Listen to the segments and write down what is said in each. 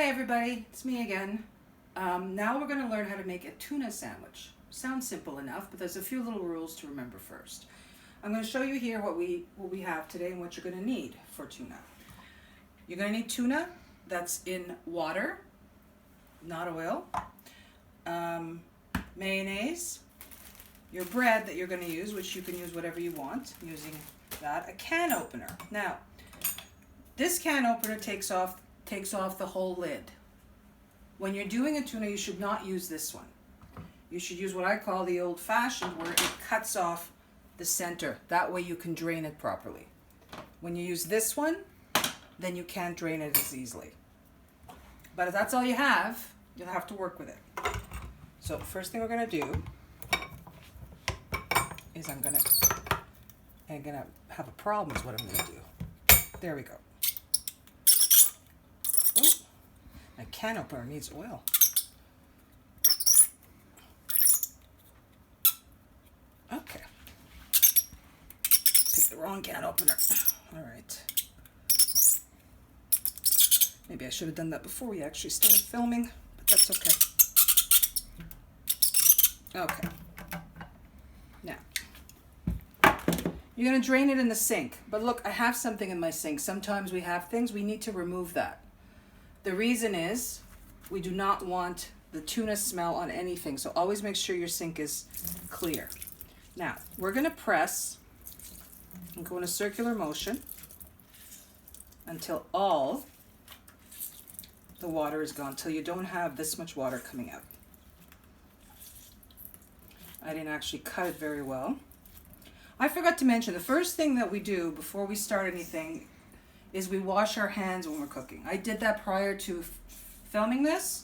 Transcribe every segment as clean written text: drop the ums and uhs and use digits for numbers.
Hey everybody, it's me again. Now we're going to learn how to make a tuna sandwich. Sounds simple enough, but there's a few little rules to remember first. I'm going to show you here what we have today and what you're going to need for tuna. You're going to need tuna that's in water, not oil, mayonnaise, your bread that you're going to use, which you can use whatever you want using that, a can opener. Now, this can opener takes off the whole lid. When you're doing a tuna, you should not use this one. You should use what I call the old-fashioned, where it cuts off the center. That way you can drain it properly. When you use this one, then you can't drain it as easily. But if that's all you have, you'll have to work with it. So the first thing we're going to do is I'm gonna have a problem is what I'm going to do. There we go. Oh, my can opener needs oil. Okay. Picked the wrong can opener. All right. Maybe I should have done that before we actually started filming, but that's okay. Okay. Now, you're going to drain it in the sink. But look, I have something in my sink. Sometimes we have things, we need to remove that. The reason is we do not want the tuna smell on anything, so always make sure your sink is clear. Now, we're going to press and go in a circular motion until all the water is gone, until you don't have this much water coming out. I didn't actually cut it very well. I forgot to mention, the first thing that we do before we start anything is we wash our hands when we're cooking. I did that prior to filming this,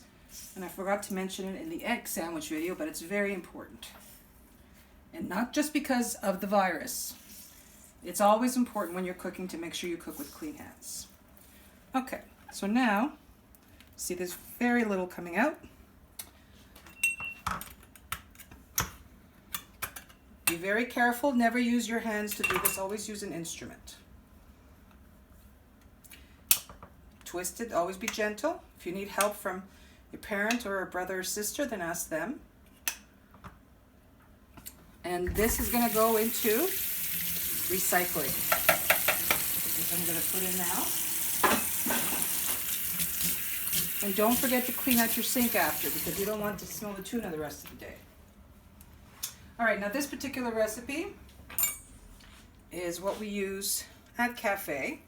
and I forgot to mention it in the egg sandwich video, but it's very important. And not just because of the virus. It's always important when you're cooking to make sure you cook with clean hands. Okay, so now, see there's very little coming out. Be very careful, never use your hands to do this, always use an instrument. Twist it, always be gentle. If you need help from your parent or a brother or sister, then ask them. And this is going to go into recycling. This I'm going to put in now. And don't forget to clean out your sink after, because you don't want to smell the tuna the rest of the day. All right, now this particular recipe is what we use at Cafe.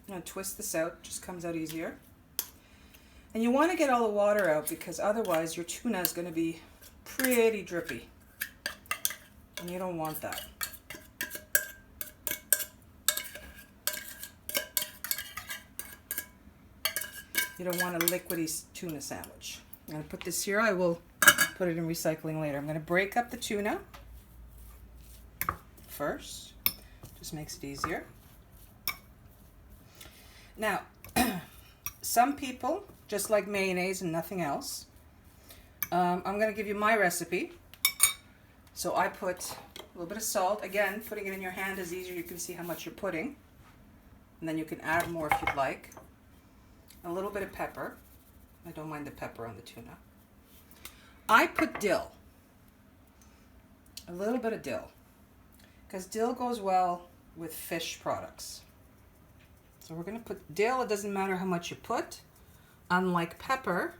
I'm going to twist this out, just comes out easier. And you want to get all the water out, because otherwise your tuna is going to be pretty drippy. And you don't want that. You don't want a liquidy tuna sandwich. I'm going to put this here. I will put it in recycling later. I'm going to break up the tuna first. Just makes it easier. Now, some people just like mayonnaise and nothing else. I'm going to give you my recipe. So I put a little bit of salt. Again, putting it in your hand is easier. You can see how much you're putting. And then you can add more if you'd like. A little bit of pepper. I don't mind the pepper on the tuna. I put dill. A little bit of dill. Because dill goes well with fish products. So we're going to put dill. It doesn't matter how much you put. Unlike pepper,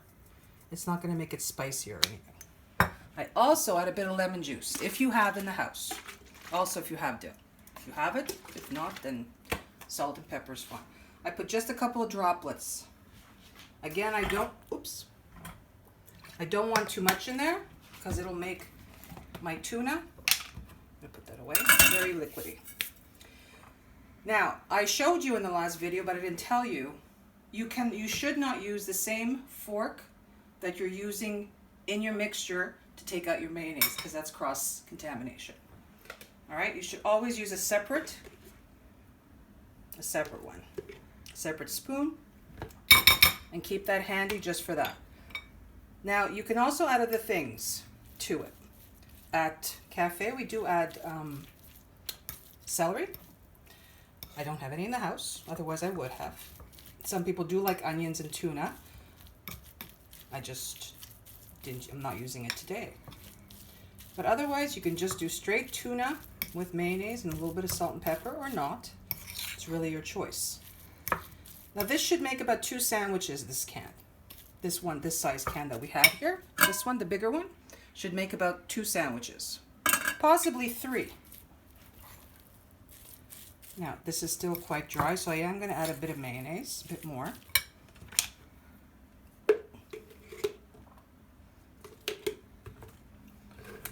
it's not going to make it spicy or anything. I also add a bit of lemon juice, if you have in the house. Also, if you have dill. If you have it, if not, then salt and pepper is fine. I put just a couple of droplets. Again, I don't want too much in there, because it'll make my tuna, I'm going to put that away, very liquidy. Now, I showed you in the last video, but I didn't tell you, you should not use the same fork that you're using in your mixture to take out your mayonnaise, because that's cross-contamination. All right, you should always use a separate one, a separate spoon, and keep that handy just for that. Now, you can also add other things to it. At Cafe, we do add celery. I don't have any in the house, otherwise I would have. Some people do like onions and tuna. I'm not using it today. But otherwise, you can just do straight tuna with mayonnaise and a little bit of salt and pepper, or not. It's really your choice. Now this should make about 2 sandwiches, this can. This size can that we have here. This one, the bigger one, should make about 2 sandwiches. Possibly 3. Now, this is still quite dry, so I am going to add a bit of mayonnaise, a bit more.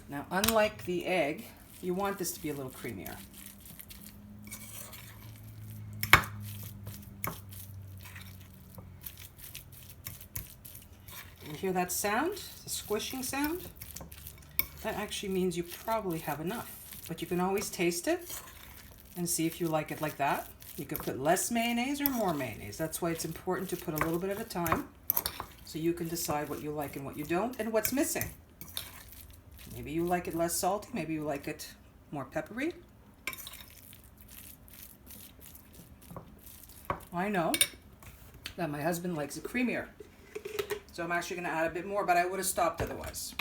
Now, unlike the egg, you want this to be a little creamier. You hear that sound? The squishing sound? That actually means you probably have enough. But you can always taste it and see if you like it like that. You could put less mayonnaise or more mayonnaise. That's why it's important to put a little bit at a time so you can decide what you like and what you don't and what's missing. Maybe you like it less salty, maybe you like it more peppery. I know that my husband likes it creamier. So I'm actually going to add a bit more, but I would have stopped otherwise.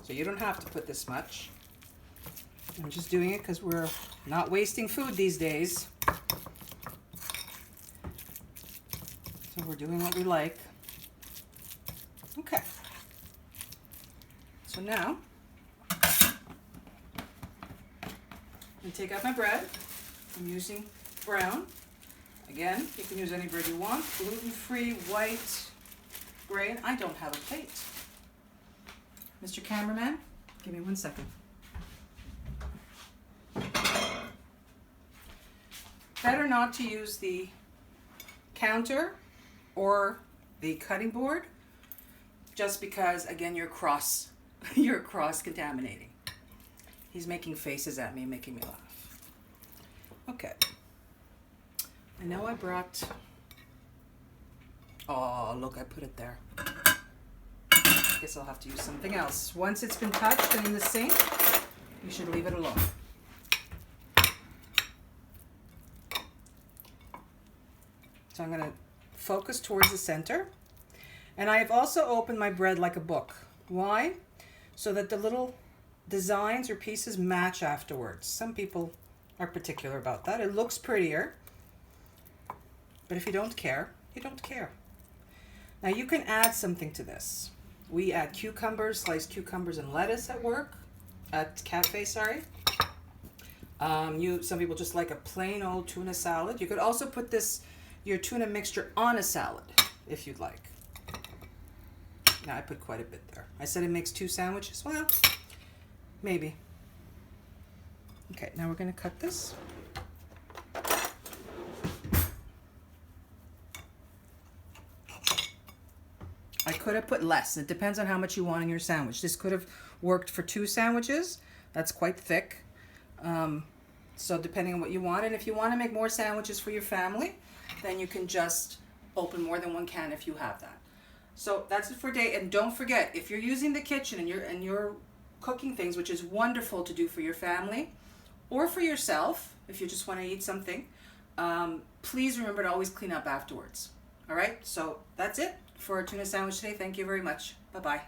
So you don't have to put this much. I'm just doing it because we're not wasting food these days. So we're doing what we like. Okay. So now, I'm going to take out my bread. I'm using brown. Again, you can use any bread you want. Gluten-free, white, grain. I don't have a plate. Mr. Cameraman, give me 1 second. Better not to use the counter or the cutting board, just because, again, you're cross-contaminating. He's making faces at me, making me laugh. Okay. I know I brought, oh, look, I put it there. I guess I'll have to use something else. Once it's been touched and in the sink, you should leave it alone. So I'm going to focus towards the center. And I have also opened my bread like a book. Why? So that the little designs or pieces match afterwards. Some people are particular about that. It looks prettier. But if you don't care, you don't care. Now you can add something to this. We add cucumbers, sliced cucumbers and lettuce at work, at cafe, sorry. Some people just like a plain old tuna salad. You could also put your tuna mixture on a salad if you'd like. Now I put quite a bit there. I said it makes 2 sandwiches. Well, maybe. Okay, now we're going to cut this. I could have put less. It depends on how much you want in your sandwich. This could have worked for 2 sandwiches. That's quite thick. So depending on what you want. And if you want to make more sandwiches for your family, then you can just open more than 1 can if you have that. So that's it for today. And don't forget, if you're using the kitchen and you're cooking things, which is wonderful to do for your family or for yourself, if you just want to eat something, please remember to always clean up afterwards. All right, so that's it for our tuna sandwich today. Thank you very much. Bye-bye.